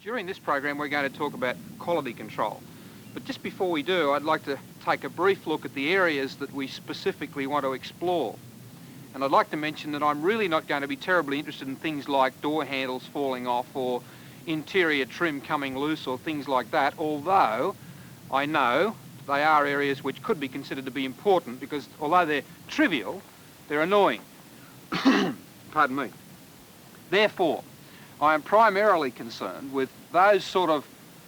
During this program we're going to talk about quality control. But just before we do, I'd like to take a brief look at the areas that we specifically want to explore. And I'd like to mention that I'm really not going to be terribly interested in things like door handles falling off or interior trim coming loose or things like that, although I know they are areas which could be considered to be important because although they're trivial, they're annoying. Pardon me. Therefore, I am primarily concerned with those sort of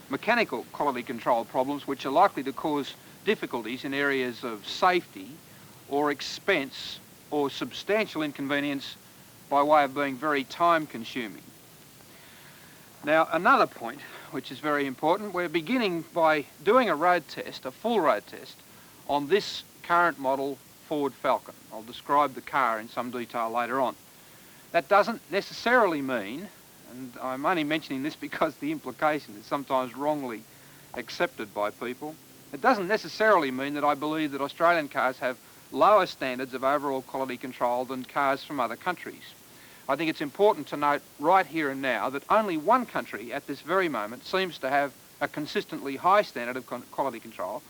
mechanical quality control problems which are likely to cause difficulties in areas of safety or expense or substantial inconvenience by way of being very time consuming. Now another point which is very important, we're beginning by doing a road test, a full road test, on this current model Ford Falcon. I'll describe the car in some detail later on. That doesn't necessarily mean, and I'm only mentioning this because the implication is sometimes wrongly accepted by people, it doesn't necessarily mean that I believe that Australian cars have lower standards of overall quality control than cars from other countries. I think it's important to note right here and now that only one country at this very moment seems to have a consistently high standard of quality control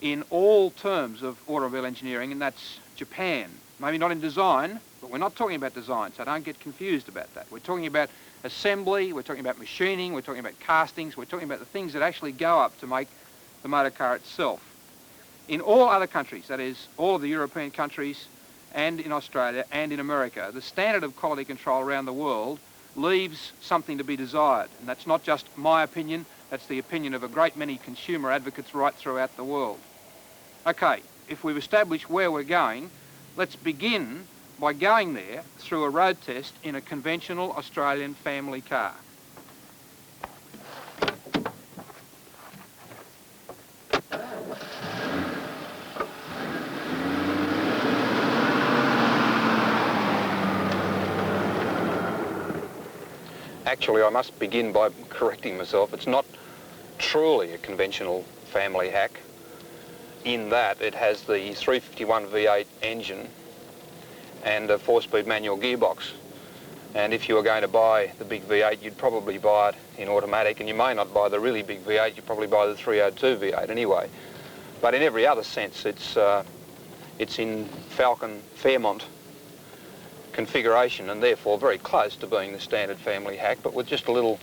in all terms of automobile engineering, and that's Japan. Maybe not in design, but we're not talking about design, so don't get confused about that. We're talking about assembly, we're talking about machining, we're talking about castings, we're talking about the things that actually go up to make the motor car itself. In all other countries, that is, all of the European countries and in Australia and in America, the standard of quality control around the world leaves something to be desired. And that's not just my opinion, that's the opinion of a great many consumer advocates right throughout the world. Okay, if we've established where we're going, let's begin by going there through a road test in a conventional Australian family car. Actually, I must begin by correcting myself. It's not truly a conventional family hack in that it has the 351 V8 engine and a 4-speed manual gearbox. And if you were going to buy the big V8, you'd probably buy it in automatic, and you may not buy the really big V8, you'd probably buy the 302 V8 anyway. But in every other sense, it's in Falcon Fairmont configuration and therefore very close to being the standard family hack, but with just a little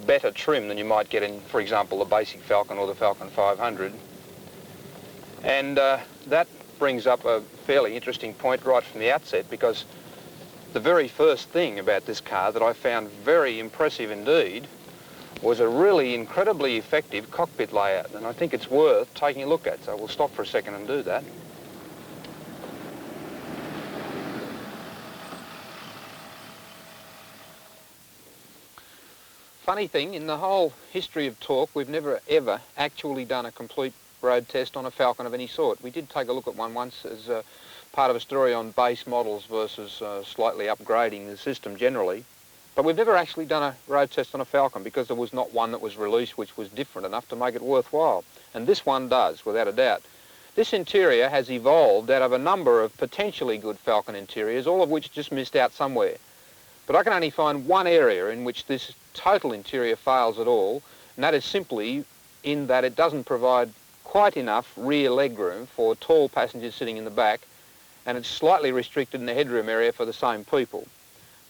better trim than you might get in, for example, the basic Falcon or the Falcon 500. And that brings up a fairly interesting point right from the outset, because the very first thing about this car that I found very impressive indeed was a really incredibly effective cockpit layout, and I think it's worth taking a look at. So we'll stop for a second and do that. Funny thing, in the whole history of talk, we've never ever actually done a complete road test on a Falcon of any sort. We did take a look at one once as part of a story on base models versus slightly upgrading the system generally, but we've never actually done a road test on a Falcon because there was not one that was released which was different enough to make it worthwhile. And this one does, without a doubt. This interior has evolved out of a number of potentially good Falcon interiors, all of which just missed out somewhere. But I can only find one area in which this total interior fails at all, and that is simply in that it doesn't provide quite enough rear legroom for tall passengers sitting in the back, and it's slightly restricted in the headroom area for the same people.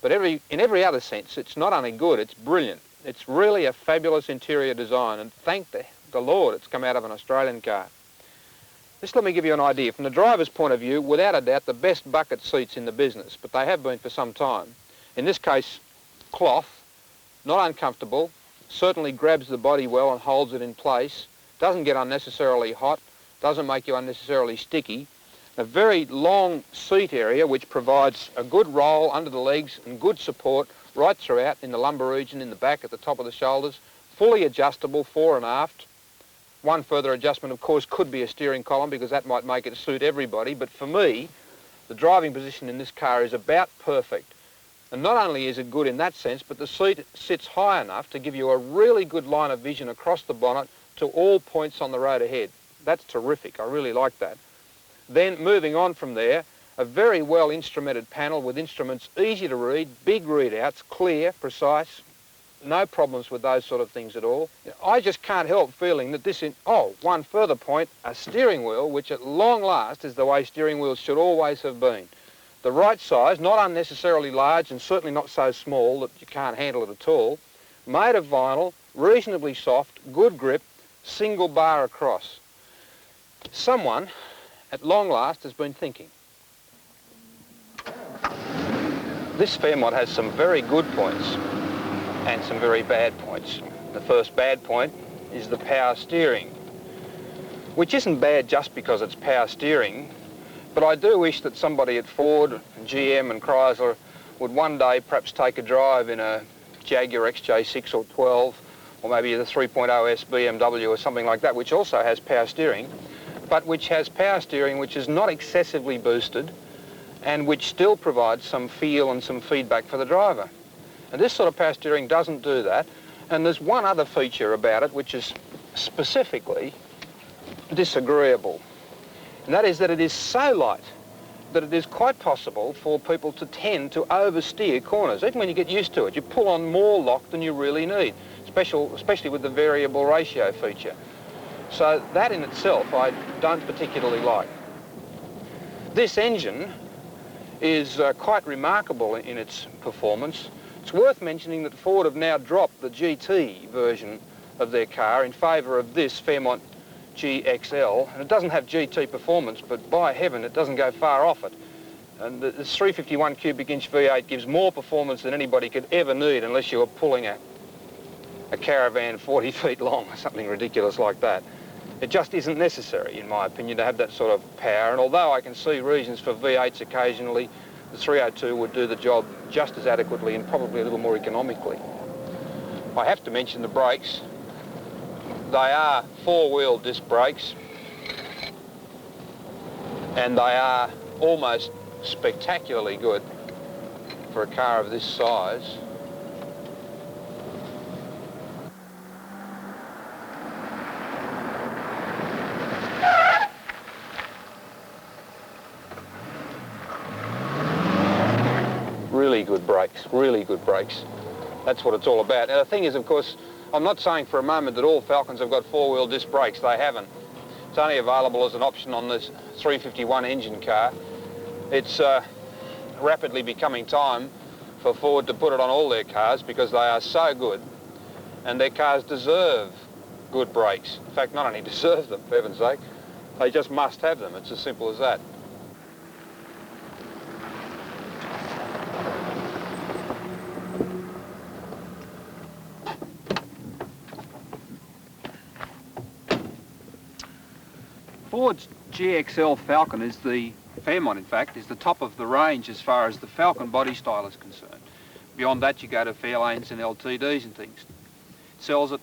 But in every other sense, it's not only good, it's brilliant. It's really a fabulous interior design, and thank the Lord it's come out of an Australian car. Just let me give you an idea. From the driver's point of view, without a doubt, the best bucket seats in the business, but they have been for some time. In this case, cloth, not uncomfortable, certainly grabs the body well and holds it in place, doesn't get unnecessarily hot, doesn't make you unnecessarily sticky. A very long seat area which provides a good roll under the legs and good support right throughout in the lumbar region, in the back, at the top of the shoulders, fully adjustable fore and aft. One further adjustment, of course, could be a steering column because that might make it suit everybody, but for me, the driving position in this car is about perfect. And not only is it good in that sense, but the seat sits high enough to give you a really good line of vision across the bonnet to all points on the road ahead. That's terrific. I really like that. Then moving on from there, a very well instrumented panel with instruments easy to read, big readouts, clear, precise, no problems with those sort of things at all. I just can't help feeling that this, one further point, a steering wheel, which at long last is the way steering wheels should always have been. The right size, not unnecessarily large and certainly not so small that you can't handle it at all, made of vinyl, reasonably soft, good grip, single bar across. Someone, at long last, has been thinking. This Fairmont has some very good points and some very bad points. The first bad point is the power steering, which isn't bad just because it's power steering, but I do wish that somebody at Ford, GM and Chrysler would one day perhaps take a drive in a Jaguar XJ6 or 12, or maybe the 3.0S BMW or something like that, which also has power steering, but which has power steering which is not excessively boosted and which still provides some feel and some feedback for the driver. And this sort of power steering doesn't do that. And there's one other feature about it which is specifically disagreeable. And that is that it is so light that it is quite possible for people to tend to oversteer corners. Even when you get used to it, you pull on more lock than you really need, especially with the variable ratio feature. So that in itself I don't particularly like. This engine is quite remarkable in its performance. It's worth mentioning that Ford have now dropped the GT version of their car in favour of this Fairmont GXL, and it doesn't have GT performance, but by heaven it doesn't go far off it. And this 351 cubic inch V8 gives more performance than anybody could ever need unless you were pulling a caravan 40 feet long or something ridiculous like that. It just isn't necessary, in my opinion, to have that sort of power, and although I can see reasons for V8s occasionally, the 302 would do the job just as adequately and probably a little more economically. I have to mention the brakes. They are four-wheel disc brakes, and they are almost spectacularly good for a car of this size. Really good brakes, really good brakes. That's what it's all about. Now the thing is, of course, I'm not saying for a moment that all Falcons have got four-wheel disc brakes. They haven't. It's only available as an option on this 351 engine car. It's rapidly becoming time for Ford to put it on all their cars because they are so good, and their cars deserve good brakes. In fact, not only deserve them, for heaven's sake, they just must have them. It's as simple as that. Ford's GXL Falcon is the Fairmont, in fact, is the top of the range as far as the Falcon body style is concerned. Beyond that, you go to Fairlanes and LTDs and things. It sells at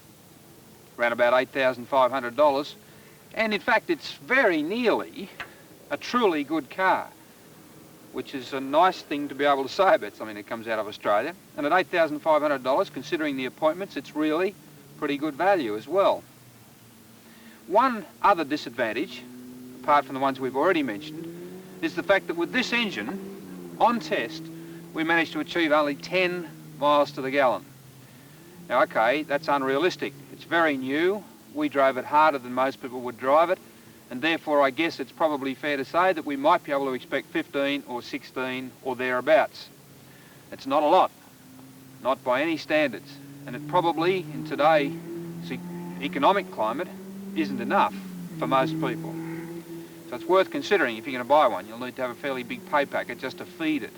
around about $8,500, and in fact, it's very nearly a truly good car, which is a nice thing to be able to say about something that comes out of Australia. And at $8,500, considering the appointments, it's really pretty good value as well. One other disadvantage, apart from the ones we've already mentioned, is the fact that with this engine, on test, we managed to achieve only 10 miles to the gallon. Now, okay, that's unrealistic. It's very new. We drove it harder than most people would drive it, and therefore I guess it's probably fair to say that we might be able to expect 15 or 16 or thereabouts. It's not a lot, not by any standards, and it probably, in today's economic climate, isn't enough for most people. So it's worth considering if you're going to buy one. You'll need to have a fairly big pay packet just to feed it.